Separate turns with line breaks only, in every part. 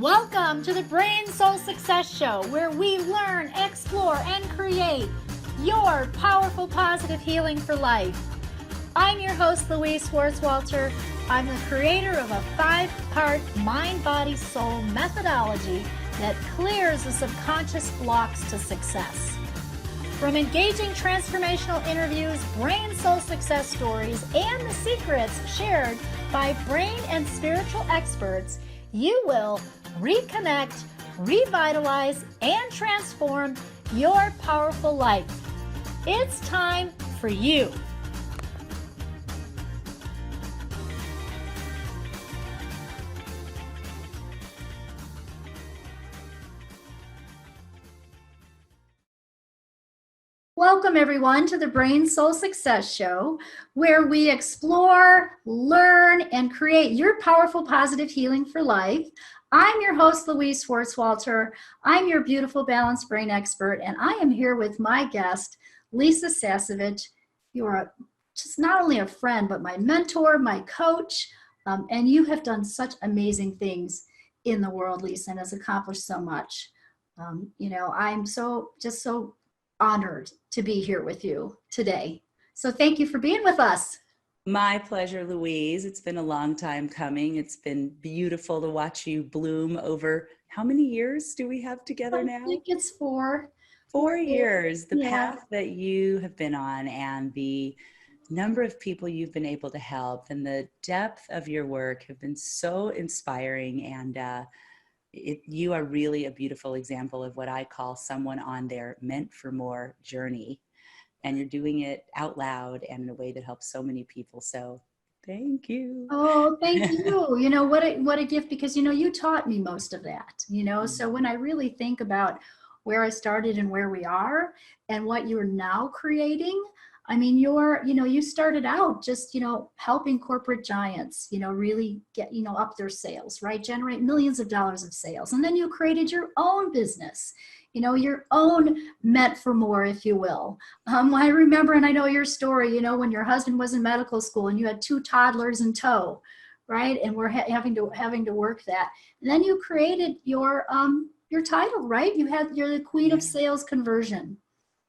Welcome to the Brain Soul Success Show, where we learn, explore, and create your powerful positive healing for life. I'm your host, Louise Schwartzwalter. I'm the creator of a 5-part mind, body, soul methodology that clears the subconscious blocks to success. From engaging transformational interviews, brain soul success stories, and the secrets shared by brain and spiritual experts, you will reconnect, revitalize, and transform your powerful life. It's time for you. Welcome, everyone, to the Brain Soul Success Show, where we explore, learn, and create your powerful positive healing for life. I'm your host, Louise Schwartzwalter. I'm your beautiful balanced brain expert, and I am here with my guest, Lisa Sasevich. You are just not only a friend, but my mentor, my coach, and you have done such amazing things in the world, Lisa, and has accomplished so much. I'm so honored to be here with you today. So thank you for being with us.
My pleasure, Louise. It's been a long time coming. It's been beautiful to watch you bloom over how many years do we have together now?
I think it's 4.
4 years. The
Yeah.
path that you have been on and the number of people you've been able to help and the depth of your work have been so inspiring. And you are really a beautiful example of what I call someone on their meant for more journey. And you're doing it out loud and in a way that helps so many people. So thank you.
Oh, thank you. What a gift, because you taught me most of that. So when I really think about where I started and where we are and what you're now creating, I mean, you started out just, helping corporate giants, really get, up their sales, right? Generate millions of dollars of sales. And then you created your own business, your own meant for more, if you will. I remember, and I know your story, when your husband was in medical school and you had 2 toddlers in tow, right? And we're having to work that. And then you created your title, right? You're the queen of sales conversion,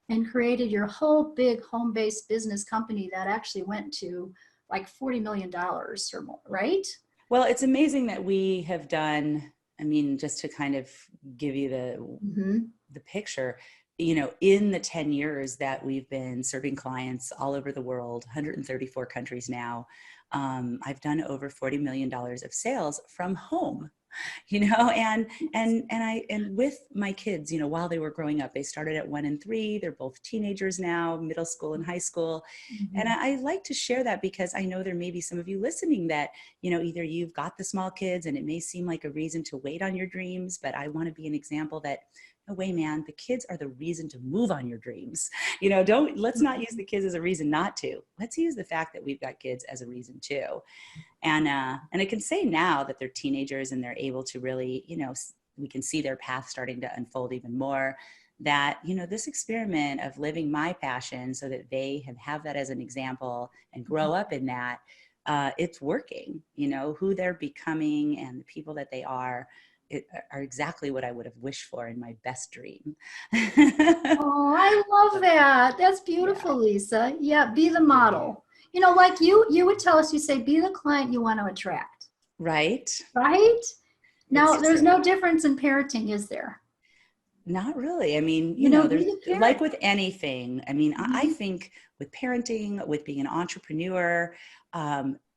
and created your whole big home-based business company that actually went to like $40 million or more, right?
Well, it's amazing that we have done, I mean, just to kind of give you the picture, in the 10 years that we've been serving clients all over the world, 134 countries now, I've done over $40 million of sales from home. And with my kids, while they were growing up, they started at 1 and 3. They're both teenagers now, middle school and high school. Mm-hmm. And I like to share that because I know there may be some of you listening that, either you've got the small kids and it may seem like a reason to wait on your dreams, but I want to be an example that, no way, man, the kids are the reason to move on your dreams. Let's not use the kids as a reason not to. Let's use the fact that we've got kids as a reason too. And I can say now that they're teenagers and they're able to really, we can see their path starting to unfold even more, that, this experiment of living my passion so that they have that as an example and grow up in that, it's working. Who they're becoming and the people that they are exactly what I would have wished for in my best dream.
Oh, I love that. That's beautiful, yeah. Lisa. Yeah, be the model. Like you would tell us, you say, be the client you want to attract.
Right.
Right? Now, there's no difference in parenting, is there?
Not really. I mean, there's, like with anything, I mean, mm-hmm. I think with parenting, with being an entrepreneur,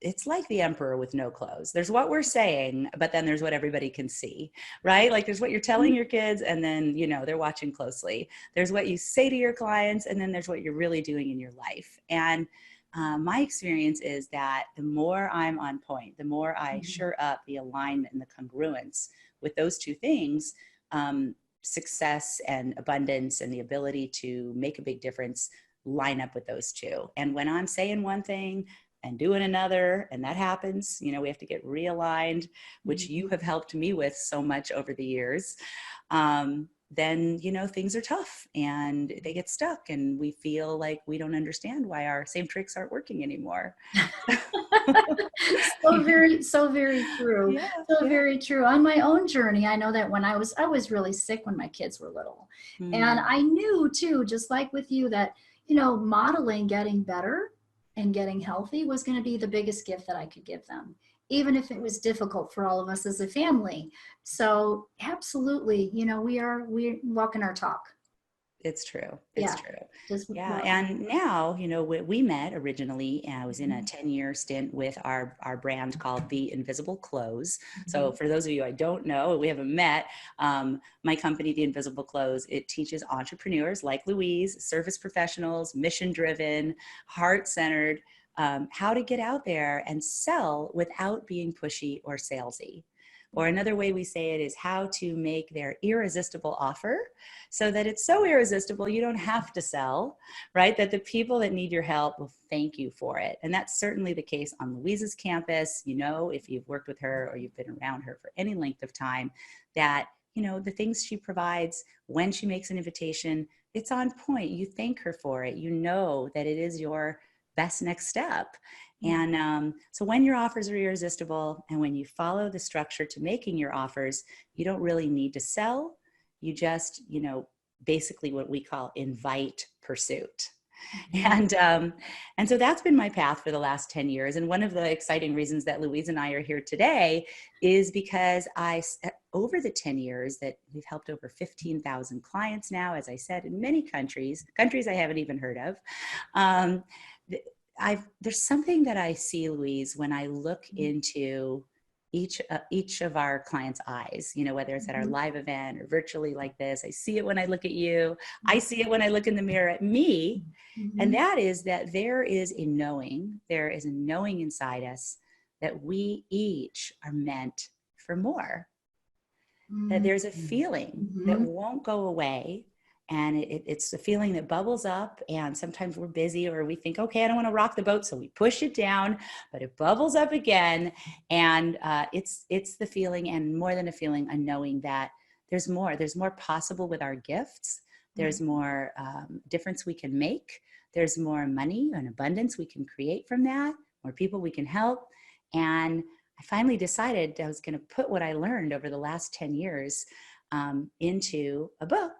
it's like the emperor with no clothes. There's what we're saying, but then there's what everybody can see, right? Like there's what you're telling your kids and then, they're watching closely. There's what you say to your clients and then there's what you're really doing in your life. And my experience is that the more I'm on point, the more I sure up the alignment and the congruence with those two things, success and abundance and the ability to make a big difference line up with those two. And when I'm saying one thing and doing another, and that happens, we have to get realigned, which you have helped me with so much over the years. then, you know, things are tough and they get stuck and we feel like we don't understand why our same tricks aren't working anymore.
So very true.
Yeah,
So
yeah.
very true. On my own journey, I know that when I was really sick when my kids were little. And
Mm,
I knew too, just like with you, that, you know, modeling getting better and getting healthy was going to be the biggest gift that I could give them, even if it was difficult for all of us as a family. So absolutely, you know, we're walking our talk.
it's true. It's
Yeah.
true.
Just
Yeah.
walking.
And now, you know, we met originally, and I was in a
Mhm,
10-year stint with our brand called The Invisible Clothes. So
mhm,
for those of you I don't know, we haven't met, my company, The Invisible Clothes, it teaches entrepreneurs like Louise, service professionals, mission driven, heart centered, how to get out there and sell without being pushy or salesy. Or another way we say it is how to make their irresistible offer so that it's so irresistible you don't have to sell, right? That the people that need your help will thank you for it. And that's certainly the case on Louise's campus. You know, if you've worked with her or you've been around her for any length of time, that, you know, the things she provides when she makes an invitation, it's on point. You thank her for it. You know that it is your best next step.
mhm,
And so when your offers are irresistible and when you follow the structure to making your offers, you don't really need to sell. You just, you know, basically what we call invite pursuit.
mhm.
And so that's been my path for the last 10 years. And one of the exciting reasons that Louise and I are here today is because over the 10 years that we've helped over 15,000 clients now, as I said, in many countries I haven't even heard of. Um, there's something that I see, Louise, when I look into each of our clients' eyes, you know, whether it's at our
Mhm,
live event or virtually like this. I see it when I look at you. I
mhm,
see it when I look in the mirror at me. And
mhm,
that is that there is a knowing inside us that we each are meant for more, that
mhm,
there's a feeling that
mhm,
won't go away. And it's a feeling that bubbles up. And sometimes we're busy or we think, okay, I don't want to rock the boat. So we push it down, but it bubbles up again. And it's the feeling, and more than a feeling, a knowing that there's more possible with our gifts. There's more difference we can make. There's more money and abundance we can create from that, more people we can help. And I finally decided I was going to put what I learned over the last 10 years into a book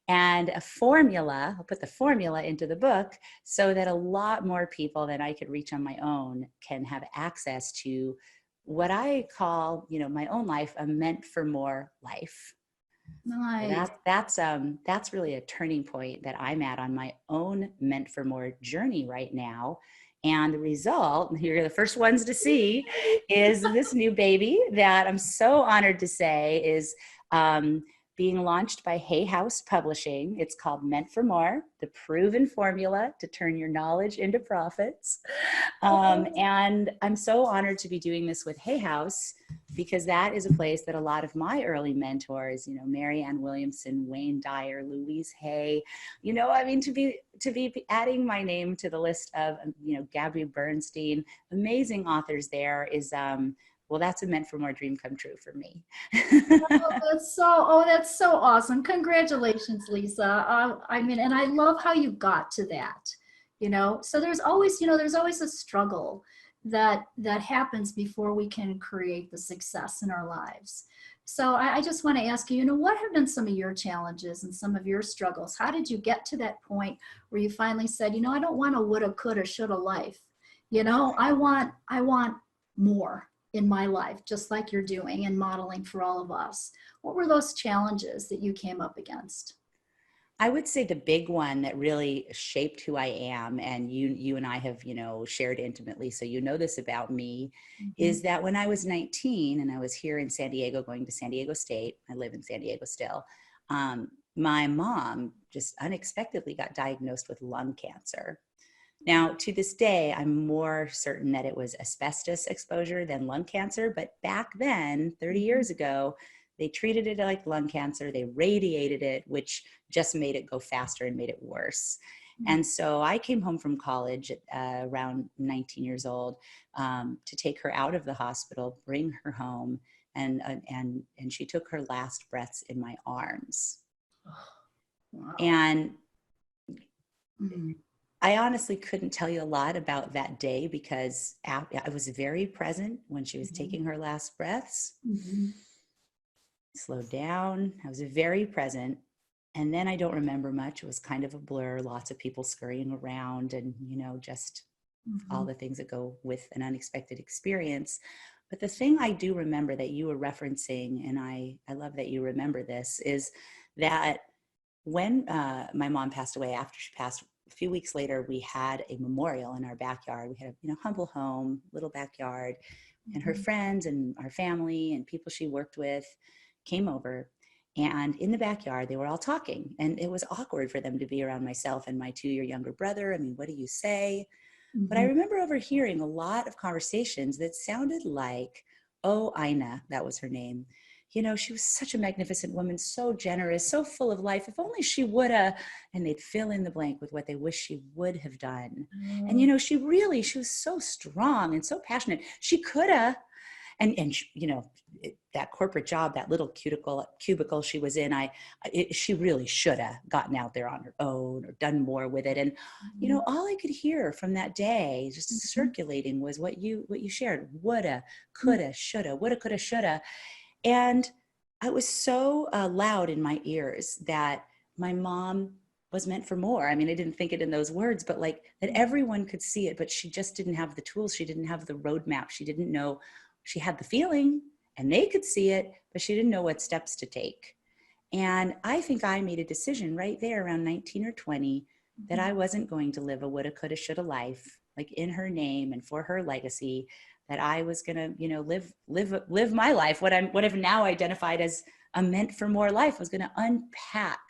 and a formula. I'll put the formula into the book so that a lot more people than I could reach on my own can have access to what I call, you know, my own life, a meant for more life. So
Nice.
that's really a turning point that I'm at on my own meant for more journey right now. And the result, you're the first ones to see, is this new baby that I'm so honored to say is um, being launched by Hay House Publishing. It's called Meant for More, the proven formula to turn your knowledge into profits. And I'm so honored to be doing this with Hay House because that is a place that a lot of my early mentors, you know, Marianne Williamson, Wayne Dyer, Louise Hay, you know, I mean, to be adding my name to the list of, you know, Gabby Bernstein, amazing authors there is, well, that's a meant for more dream come true for me.
That's so awesome. Congratulations, Lisa. I mean, and I love how you got to that, you know. So there's always, you know, there's always a struggle that happens before we can create the success in our lives. So I just want to ask you, you know, what have been some of your challenges and some of your struggles? How did you get to that point where you finally said, you know, I don't want a woulda, coulda, shoulda life. You know, I want more in my life, just like you're doing and modeling for all of us. What were those challenges that you came up against?
I would say the big one that really shaped who I am, and you and I have, you know, shared intimately, so you know this about me,
Mhm,
is that when I was 19 and I was here in San Diego, going to San Diego State, I live in San Diego still. My mom just unexpectedly got diagnosed with lung cancer. Now, to this day, I'm more certain that it was asbestos exposure than lung cancer. But back then, 30
mhm,
years ago, they treated it like lung cancer. They radiated it, which just made it go faster and made it worse.
mhm.
And so I came home from college at around 19 years old to take her out of the hospital, bring her home, and she took her last breaths in my arms.
Wow.
And
Mhm.
I honestly couldn't tell you a lot about that day because I was very present when she was
Mhm.
taking her last breaths.
Mhm.
Slowed down. I was very present. And then I don't remember much. It was kind of a blur, lots of people scurrying around and, just all
Mhm.
the things that go with an unexpected experience. But the thing I do remember that you were referencing, and I love that you remember this, is that when my mom passed away, after she passed, a few weeks later, we had a memorial in our backyard. We had a humble home, little backyard, and her
Mhm.
friends and our family and people she worked with came over. And in the backyard, they were all talking, and it was awkward for them to be around myself and my 2-year younger brother. I mean, what do you say? But I
Mhm.
remember overhearing a lot of conversations that sounded like, oh, Ina, that was her name. She was such a magnificent woman, so generous, so full of life. If only she would have, and they'd fill in the blank with what they wish she would have done. And,
Oh.
she was so strong and so passionate. She could have, and that corporate job, that little cubicle she was in, she really should have gotten out there on her own or done more with it. And
Mhm.
all I could hear from that day just
Mhm.
circulating was what you shared: woulda, coulda, shoulda, woulda, coulda, shoulda. And I was so loud in my ears that my mom was meant for more. I mean, I didn't think it in those words, but like that everyone could see it, but she just didn't have the tools. She didn't have the roadmap. She didn't know. She had the feeling and they could see it, but she didn't know what steps to take. And I think I made a decision right there around 19 or 20 that
Mhm.
I wasn't going to live a woulda, coulda, shoulda life, like in her name and for her legacy, that I was going to, live my life. What I've now identified as a meant for more life. I was going to unpack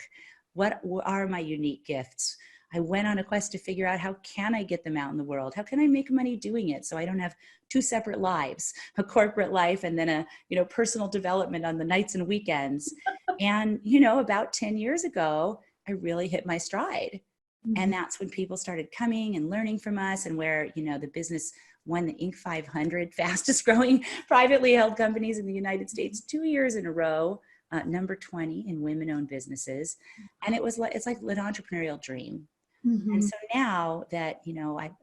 what are my unique gifts. I went on a quest to figure out, how can I get them out in the world? How can I make money doing it so I don't have two separate lives, a corporate life and then a, personal development on the nights and weekends. And, about 10 years ago, I really hit my stride. And
Mhm.
that's when people started coming and learning from us, and where, the business won the Inc. 500 fastest growing privately held companies in the United States 2 years in a row, number 20 in women owned businesses. And it's like an entrepreneurial dream. And
Mhm.
so now that,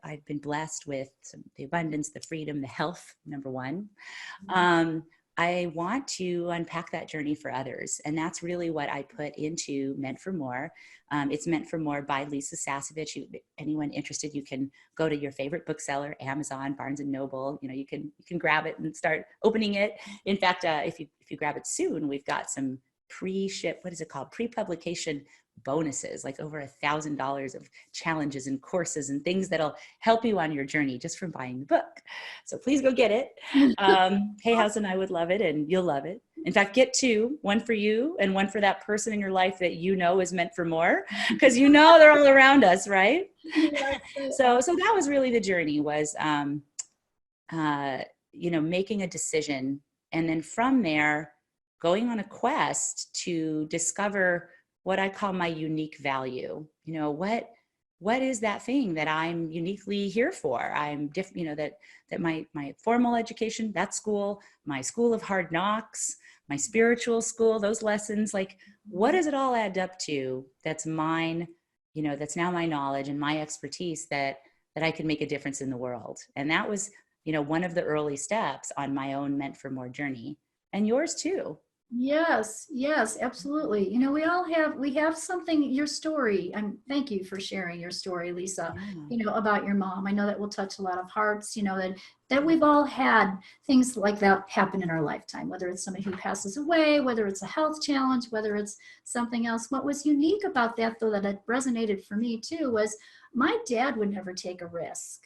I've been blessed with the abundance, the freedom, the health, number one, um, I want to unpack that journey for others. And that's really what I put into Meant for More. It's Meant for More by Lisa Sasevich. Anyone interested, you can go to your favorite bookseller, Amazon, Barnes and Noble. You can grab it and start opening it. In fact, if you grab it soon, we've got some pre-ship, what is it called? Pre-publication bonuses, like over $1,000 of challenges and courses and things that'll help you on your journey just from buying the book. So please go get it. Hay House and I would love it, and you'll love it. In fact, get two, one for you and one for that person in your life that is meant for more, because they're all around us, right?
Yes, they are.
So that was really the journey, was making a decision, and then from there going on a quest to discover what I call my unique value. What is that thing that I'm uniquely here for? I'm different, that my formal education, that school, my school of hard knocks, my spiritual school, those lessons, like, what does it all add up to that's mine, that's now my knowledge and my expertise, that I can make a difference in the world. And that was, one of the early steps on my own Meant for More journey, and yours too.
Yes, yes, absolutely. We have something, your story. Thank you for sharing your story, Lisa,
Yeah.
about your mom. I know that will touch a lot of hearts, that we've all had things like that happen in our lifetime, whether it's somebody who passes away, whether it's a health challenge, whether it's something else. What was unique about that, though, that it resonated for me too, was my dad would never take a risk.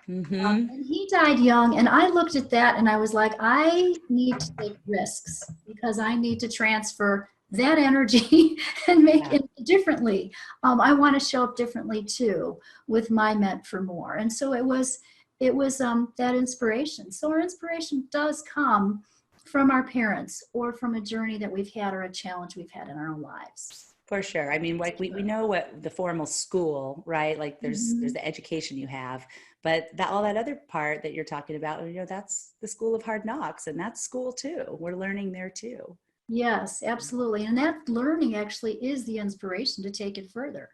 Mm-hmm.
And he died young, and I looked at that and I was like, I need to take risks because I need to transfer that energy and make
Yeah.
it differently. I want to show up differently too with my Meant for More. And so it was that inspiration. So our inspiration does come from our parents or from a journey that we've had or a challenge we've had in our own lives.
For sure. I mean, like we know what the formal school, right? Like there's
Mhm.
the education you have, but all that other part that you're talking about, that's the school of hard knocks, and that's school too. We're learning there too.
Yes, absolutely. And that learning actually is the inspiration to take it further.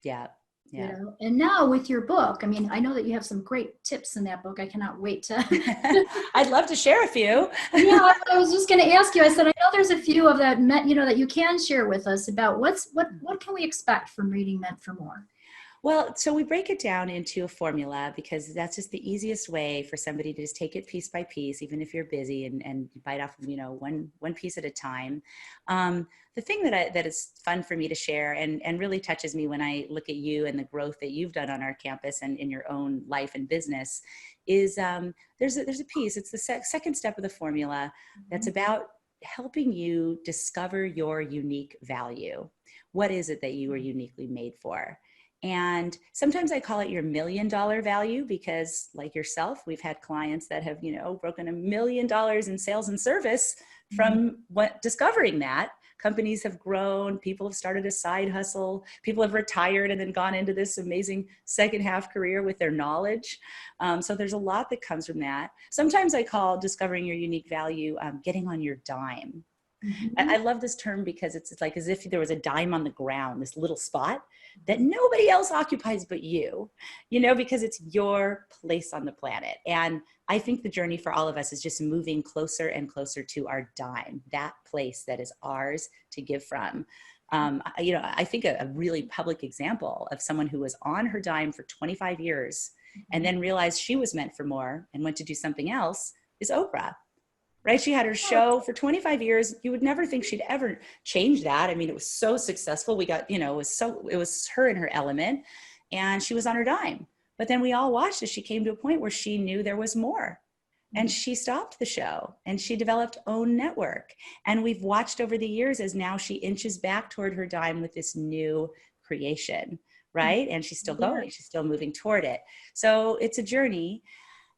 Yeah.
You
Yeah.
know, and now with your book, I mean, I know that you have some great tips in that book. I cannot wait to.
I'd love to share a few.
Yeah, I was just going to ask you. I said, I know there's a few of that, you know, that you can share with us about what can we expect from reading Meant for More?
Well, so we break it down into a formula because that's just the easiest way for somebody to just take it piece by piece, even if you're busy, and bite off, one piece at a time. The thing that is fun for me to share and really touches me when I look at you and the growth that you've done on our campus and in your own life and business is there's a piece. It's the second step of the formula that's about helping you discover your unique value. What is it that you are uniquely made for? And sometimes I call it your $1 million value because, like yourself, we've had clients that have, broken $1 million in sales and service from discovering that. Companies have grown, people have started a side hustle, people have retired and then gone into this amazing second half career with their knowledge. So there's a lot that comes from that. Sometimes I call discovering your unique value getting on your dime. I love this term because it's like as if there was a dime on the ground, this little spot that nobody else occupies but you, because it's your place on the planet. And I think the journey for all of us is just moving closer and closer to our dime, that place that is ours to give from. I think a really public example of someone who was on her dime for 25 years and then realized she was meant for more and went to do something else is Oprah. Right? She had her show for 25 years. You would never think she'd ever change that. I mean, it was so successful. We got, it was her in her element and she was on her dime. But then we all watched as she came to a point where she knew there was more. And she stopped the show and she developed OWN Network. And we've watched over the years as now she inches back toward her dime with this new creation, right? And she's still going, she's still moving toward it. So it's a journey.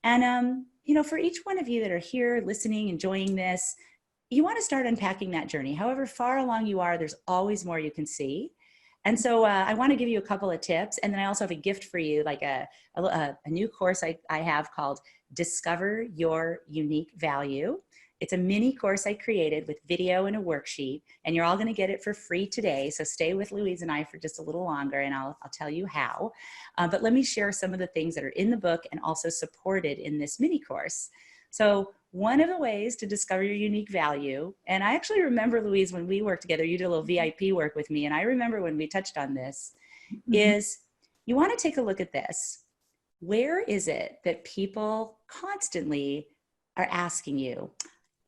And, for each one of you that are here listening, enjoying this, you want to start unpacking that journey. However far along you are, there's always more you can see. And so I want to give you a couple of tips. And then I also have a gift for you, like a new course I have called Discover Your Unique Value. It's a mini course I created with video and a worksheet, and you're all going to get it for free today. So stay with Louise and I for just a little longer, and I'll tell you how. But let me share some of the things that are in the book and also supported in this mini course. So one of the ways to discover your unique value, and I actually remember, Louise, when we worked together, you did a little VIP work with me, and I remember when we touched on this, is you want to take a look at this. Where is it that people constantly are asking you,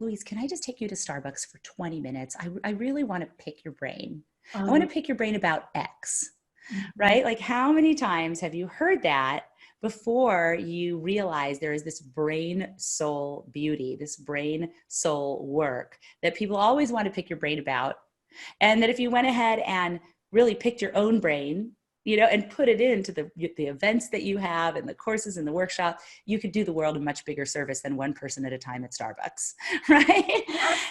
Louise, can I just take you to Starbucks for 20 minutes? I really want to pick your brain. I want to pick your brain about X, right? Like how many times have you heard that before you realize there is this brain soul beauty, this brain soul work that people always want to pick your brain about? And that if you went ahead and really picked your own brain, and put it into the events that you have and the courses and the workshop, you could do the world a much bigger service than one person at a time at Starbucks, right?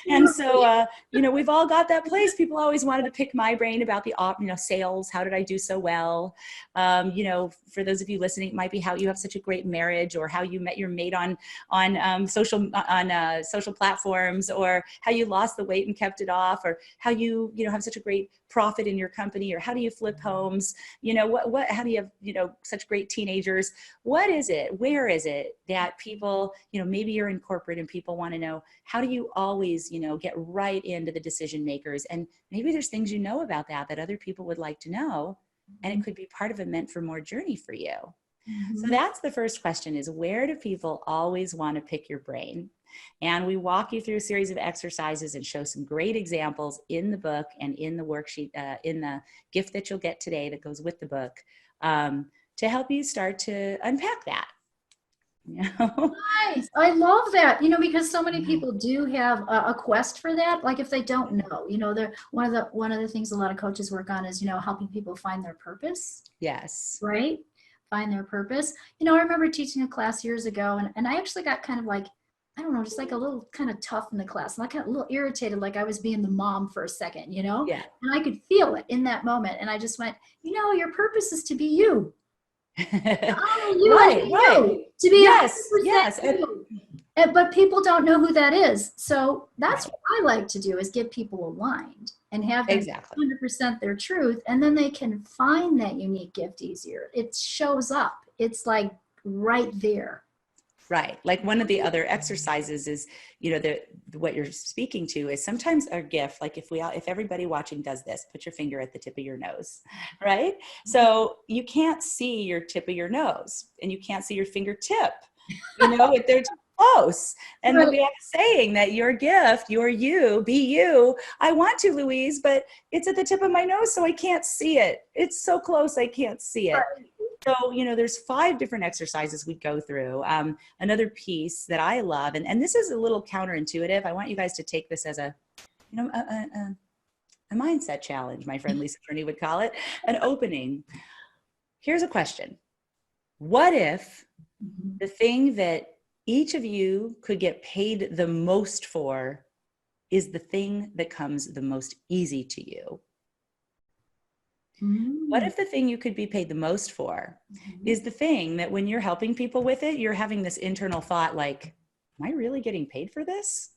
And so, we've all got that place. People always wanted to pick my brain about the, sales. How did I do so well? For those of you listening, it might be how you have such a great marriage, or how you met your mate on social platforms, or how you lost the weight and kept it off, or how you have such a great profit in your company, or how do you flip homes? How do you have, such great teenagers? What is it? Where is it that people, maybe you're in corporate and people want to know, how do you always, get right into the decision makers? And maybe there's things about that other people would like to know. And it could be part of a Meant for More journey for you. So that's the first question, is where do people always want to pick your brain? And we walk you through a series of exercises and show some great examples in the book and in the worksheet, in the gift that you'll get today that goes with the book, to help you start to unpack that.
Nice. I love that, because so many people do have a quest for that. Like if they don't know, they're one of the things a lot of coaches work on is, helping people find their purpose.
Yes.
Right? Find their purpose. I remember teaching a class years ago, and I actually got kind of like, I don't know, just like a little kind of tough in the class. And I got a little irritated, like I was being the mom for a second, Yeah. And I could feel it in that moment. And I just went, your purpose is to be you.
Right.
You, to be
yes.
You. But people don't know who that is. So that's
Right.
what I like to do, is get people aligned and have them
Exactly.
100% their truth. And then they can find that unique gift easier. It shows up. It's like right there.
Right. Like one of the other exercises is, what you're speaking to is sometimes our gift, like if everybody watching does this, put your finger at the tip of your nose, right? So you can't see your tip of your nose and you can't see your fingertip, if they're too close. And
Right.
we have a saying that your gift, your you, be you. I want to, Louise, but it's at the tip of my nose, so I can't see it. It's so close, I can't see it. So, there's 5 different exercises we go through. Another piece that I love, and this is a little counterintuitive. I want you guys to take this as a mindset challenge, my friend Lisa Fernie would call it, an opening. Here's a question. What if the thing that each of you could get paid the most for is the thing that comes the most easy to you? What if the thing you could be paid the most for is the thing that when you're helping people with it, you're having this internal thought like, am I really getting paid for this?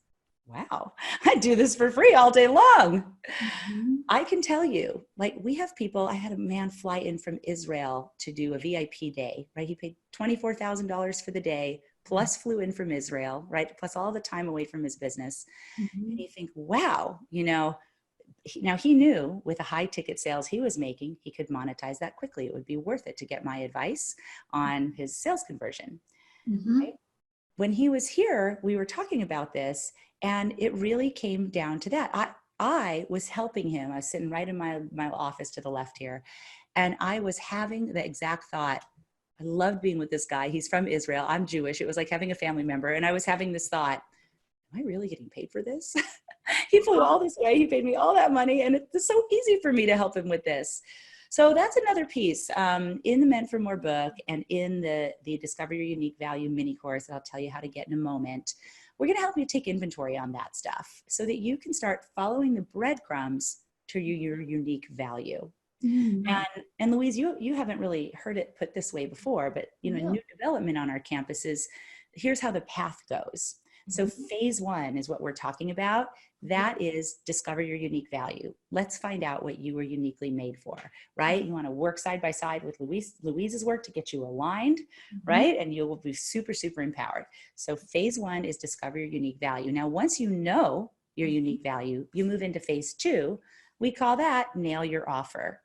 Wow, I do this for free all day long. I can tell you, like we have people, I had a man fly in from Israel to do a VIP day, right? He paid $24,000 for the day, plus flew in from Israel, right? Plus all the time away from his business. And you think, wow, now he knew with the high ticket sales he was making, he could monetize that quickly. It would be worth it to get my advice on his sales conversion. Right? When he was here, we were talking about this, and it really came down to that. I was helping him. I was sitting right in my office to the left here, and I was having the exact thought. I loved being with this guy. He's from Israel. I'm Jewish. It was like having a family member. And I was having this thought, am I really getting paid for this? He flew all this way. He paid me all that money. And it's so easy for me to help him with this. So that's another piece in the Meant for More book and in the Discover Your Unique Value mini course that I'll tell you how to get in a moment. We're going to help you take inventory on that stuff so that you can start following the breadcrumbs to your unique value. And Louise, you haven't really heard it put this way before, but new development on our campuses, here's how the path goes. So phase 1 is what we're talking about. That is discover your unique value. Let's find out what you were uniquely made for, right? You want to work side by side with Louise's work to get you aligned, right? And you will be super, super empowered. So phase 1 is discover your unique value. Now, once you know your unique value, you move into phase 2. We call that nail your offer.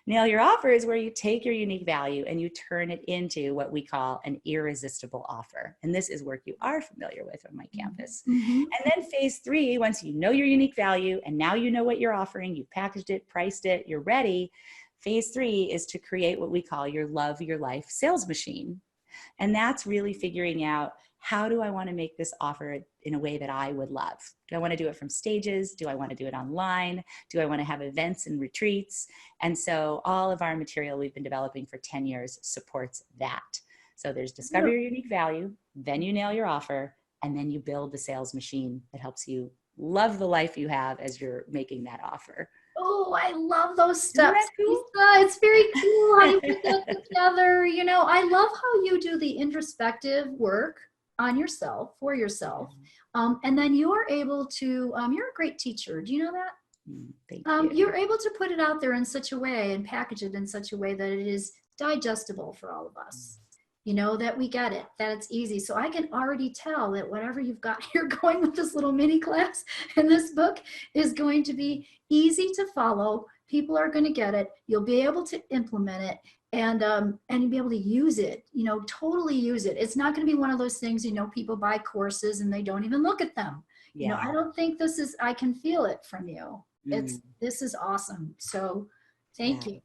Nail your offer is where you take your unique value and you turn it into what we call an irresistible offer. And this is work you are familiar with on my campus. And then phase 3, once you know your unique value and now you know what you're offering, you packaged it, priced it, you're ready. Phase 3 is to create what we call your love your life sales machine. And that's really figuring out, how do I want to make this offer in a way that I would love? Do I want to do it from stages? Do I want to do it online? Do I want to have events and retreats? And so all of our material we've been developing for 10 years supports that. So there's discover your unique value, then you nail your offer, and then you build the sales machine that helps you love the life you have as you're making that offer.
Oh, I love those steps.
Isn't that cool?
Lisa, it's very cool how you put that together. I love how you do the introspective work on yourself, for yourself. And then you are able to, you're a great teacher. Do you know that?
Thank you.
You're able to put it out there in such a way and package it in such a way that it is digestible for all of us. That we get it, that it's easy. So I can already tell that whatever you've got here going with this little mini class in this book is going to be easy to follow. People are going to get it. You'll be able to implement it and you'll be able to use it, totally use it. It's not going to be one of those things, people buy courses and they don't even look at them.
Yeah.
I don't think this is, I can feel it from you. This is awesome. So thank you.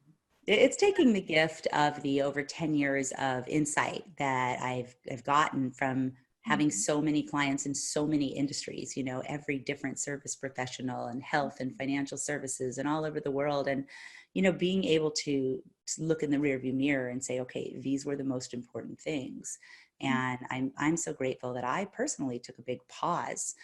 It's taking the gift of the over 10 years of insight that I've gotten from having so many clients in so many industries, every different service professional and health and financial services and all over the world. And, being able to look in the rearview mirror and say, okay, these were the most important things. And I'm so grateful that I personally took a big pause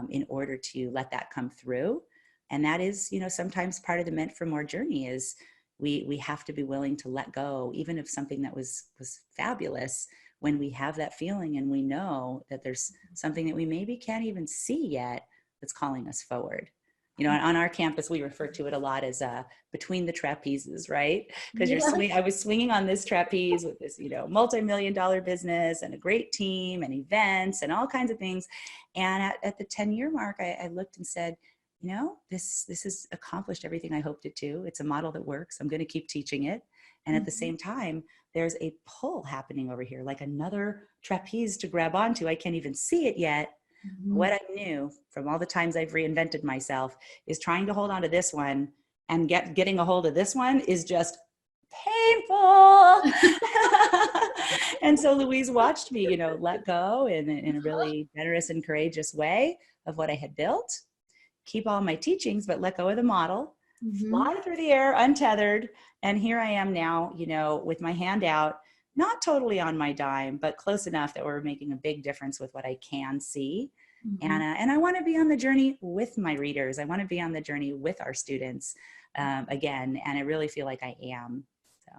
in order to let that come through. And that is, sometimes part of the Meant for More journey is we have to be willing to let go, even if something that was fabulous, when we have that feeling and we know that there's something that we maybe can't even see yet that's calling us forward. You know, on our campus, we refer to it a lot as between the trapezes, right? Because I was swinging on this trapeze with this, you know, multi-million-dollar business and a great team and events and all kinds of things. And at the 10-year mark, I looked and said, you know, this has accomplished everything I hoped it to. It's a model that works. I'm going to keep teaching it. And at the same time, there's a pull happening over here, like another trapeze to grab onto. I can't even see it yet. What I knew from all the times I've reinvented myself is trying to hold on to this one and getting a hold of this one is just painful. And so Louise watched me, you know, let go in a really generous and courageous way of what I had built, keep all my teachings, but let go of the model, fly through the air untethered. And here I am now, you know, with my hand out, not totally on my dime, but close enough that we're making a big difference with what I can see. And I want to be on the journey with my readers. I want to be on the journey with our students again. And I really feel like I am. So.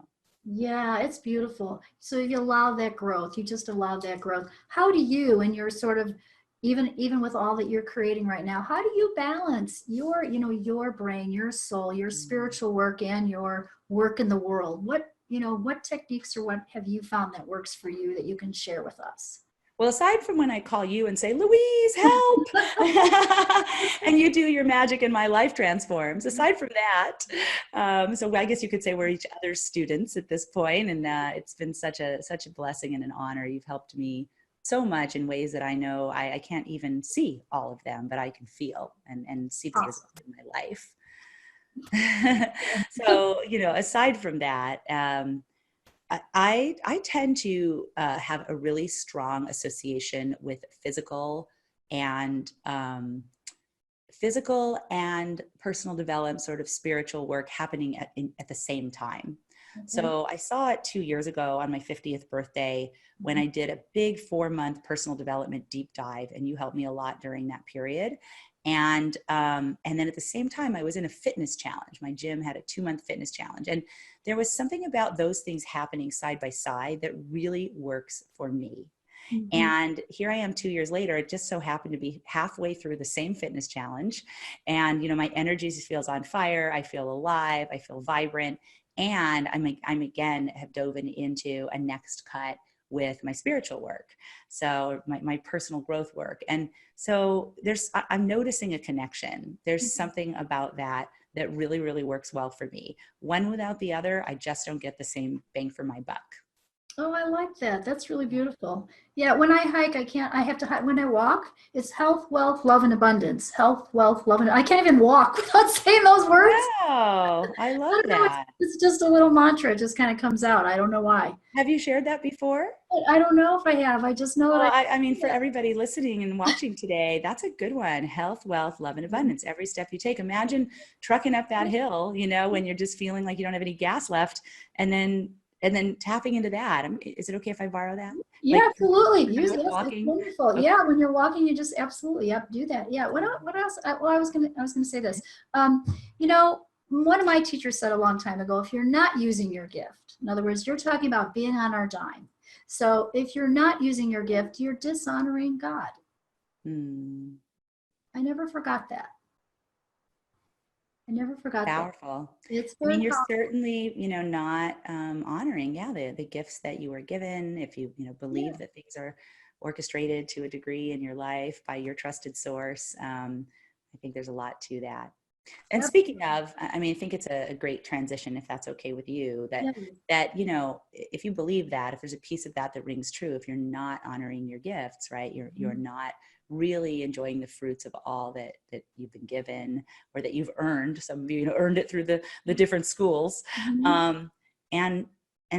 Yeah, it's beautiful. So you allow that growth. You just allow that growth. How do you, and you're sort of, even with all that you're creating right now, how do you balance your, you know, your brain, your soul, your spiritual work, and your work in the world? What, you know, what techniques or what have you found that works for you that you can share with us?
Well, aside from when I call you and say, Louise, help, and you do your magic and my life transforms, aside from that, so I guess you could say we're each other's students at this point, and it's been such a blessing and an honor. You've helped me so much in ways that I know I can't even see all of them, but I can feel and see the results in my life. So, you know, aside from that, I tend to have a really strong association with physical and personal development, sort of spiritual work happening at the same time. So I saw it 2 years ago on my 50th birthday when I did a big 4-month personal development deep dive, and you helped me a lot during that period. And then at the same time, I was in a fitness challenge. My gym had a 2-month fitness challenge. And there was something about those things happening side by side that really works for me. And here I am 2 years later. It just so happened to be halfway through the same fitness challenge. And, you know, my energy feels on fire. I feel alive. I feel vibrant. And I'm again have dove into a next cut with my spiritual work. So my personal growth work. And so I'm noticing a connection. There's something about that really, really works well for me. One without the other, I just don't get the same bang for my buck.
Oh, I like that. That's really beautiful. Yeah, when I hike, I have to hike. When I walk, it's health, wealth, love, and abundance. Health, wealth, love, and I can't even walk without saying those words.
Wow, I love that.
It's just a little mantra. It just kind of comes out. I don't know why.
Have you shared that before?
I don't know if I have. I just know that
I mean, for everybody listening and watching today, that's a good one. Health, wealth, love, and abundance. Every step you take. Imagine trucking up that hill, you know, when you're just feeling like you don't have any gas left, and then tapping into that. Is it okay if I borrow that?
Yeah, like, absolutely.
Use it. Walking.
Wonderful. Okay. Yeah, when you're walking, you just absolutely do that. Yeah. What else? Well, I was gonna say this. You know, one of my teachers said a long time ago, if you're not using your gift, in other words, you're talking about being on our dime. So if you're not using your gift, you're dishonoring God. I never forgot that. I never forgot
powerful.
That. It's
I mean, you're
powerful.
Certainly, you know, not honoring, the gifts that you were given. If you believe that things are orchestrated to a degree in your life by your trusted source, I think there's a lot to that. And speaking of, I mean, I think it's a great transition, if that's okay with you, that, you know, if you believe that, if there's a piece of that rings true, if you're not honoring your gifts, right, you're not really enjoying the fruits of all that you've been given or that you've earned. Some of you, earned it through the different schools. And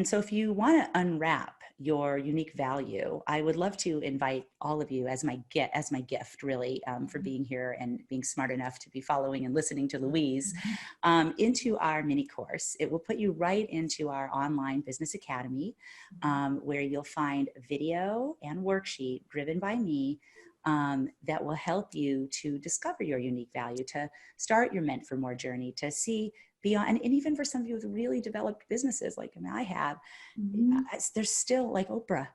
so if you want to unwrap your unique value, I would love to invite all of you as my gift, really, for being here and being smart enough to be following and listening to Louise, into our mini course. It will put you right into our online business academy, where you'll find video and worksheet driven by me, that will help you to discover your unique value, to start your Meant for More journey, to see beyond. And even for some of you with really developed businesses like I have, there's still, like Oprah,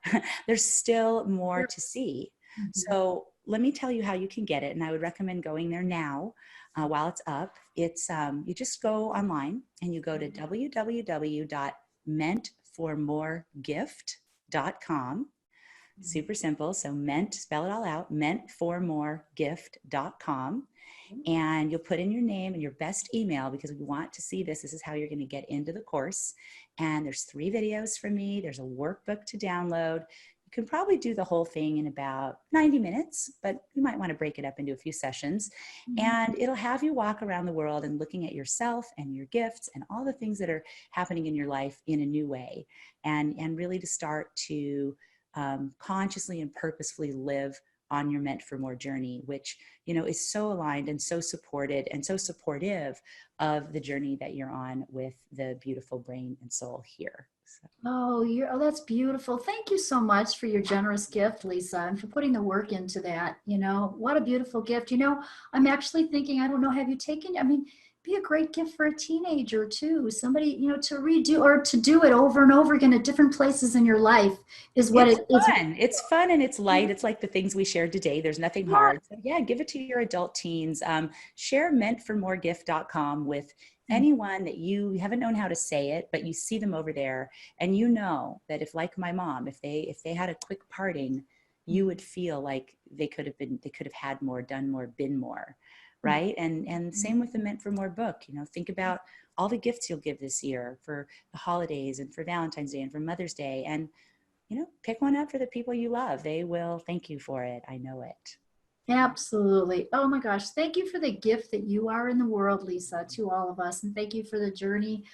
there's still more to see. So let me tell you how you can get it. And I would recommend going there now while it's up. It's you just go online and you go to www.mentformoregift.com. Super simple. So meant, spell it all out, mentformoregift.com. And you'll put in your name and your best email, because we want to see this. This is how you're going to get into the course. And there's 3 videos from me. There's a workbook to download. You can probably do the whole thing in about 90 minutes, but you might want to break it up into a few sessions. And it'll have you walk around the world and looking at yourself and your gifts and all the things that are happening in your life in a new way. And really to start to consciously and purposefully live on your Meant for More journey, which, is so aligned and so supported and so supportive of the journey that you're on with the beautiful brain and soul here. So.
Oh, that's beautiful. Thank you so much for your generous gift, Lisa, and for putting the work into that. What a beautiful gift. I'm actually thinking, I don't know, have you taken, be a great gift for a teenager too. Somebody, to redo or to do it over and over again at different places in your life is what
it's fun. It's fun and it's light. It's like the things we shared today. There's nothing hard. So yeah, give it to your adult teens. Share mentformoregift.com with anyone that you haven't known how to say it, but you see them over there, and that if, like my mom, if they had a quick parting, you would feel like they could have had more, done more, been more. Right. And same with the Meant for More book. Think about all the gifts you'll give this year for the holidays and for Valentine's Day and for Mother's Day. And, pick one up for the people you love. They will thank you for it. I know it.
Absolutely. Oh my gosh. Thank you for the gift that you are in the world, Lisa, to all of us. And thank you for the journey.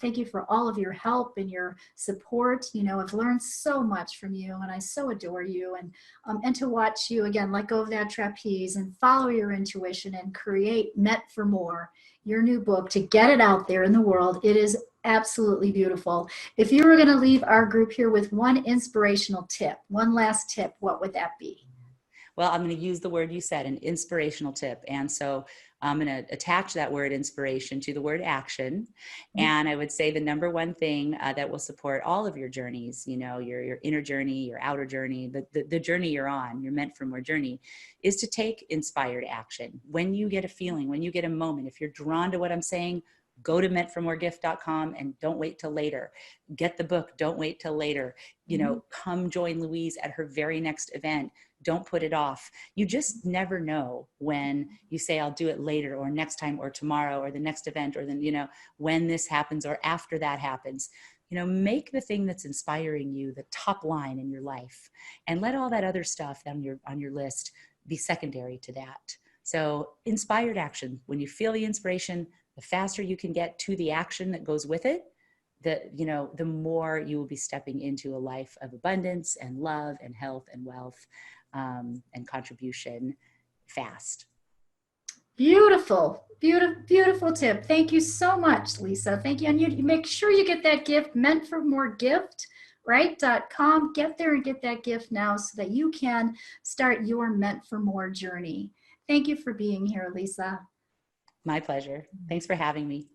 Thank you for all of your help and your support. I've learned so much from you, and I so adore you. And to watch you, again, let go of that trapeze and follow your intuition and create Meant for More, your new book, to get it out there in the world. It is absolutely beautiful. If you were going to leave our group here with one inspirational tip, one last tip, what would that be?
Well, I'm going to use the word you said, an inspirational tip. And so I'm going to attach that word inspiration to the word action. And I would say the number one thing that will support all of your journeys, your inner journey, your outer journey, the journey you're on, your Meant for More journey, is to take inspired action. When you get a feeling, when you get a moment, if you're drawn to what I'm saying, go to mentformoregift.com and don't wait till later. Get the book. Don't wait till later. Come join Louise at her very next event. Don't put it off. You just never know when you say, I'll do it later or next time or tomorrow or the next event, or then, when this happens or after that happens. Make the thing that's inspiring you the top line in your life, and let all that other stuff on your list be secondary to that. So inspired action. When you feel the inspiration, the faster you can get to the action that goes with it, the more you will be stepping into a life of abundance and love and health and wealth and contribution fast.
Beautiful, beautiful, beautiful tip. Thank you so much, Lisa. Thank you. And you make sure you get that gift, mentformoregift.com. Get there and get that gift now so that you can start your Meant for More journey. Thank you for being here, Lisa.
My pleasure. Thanks for having me.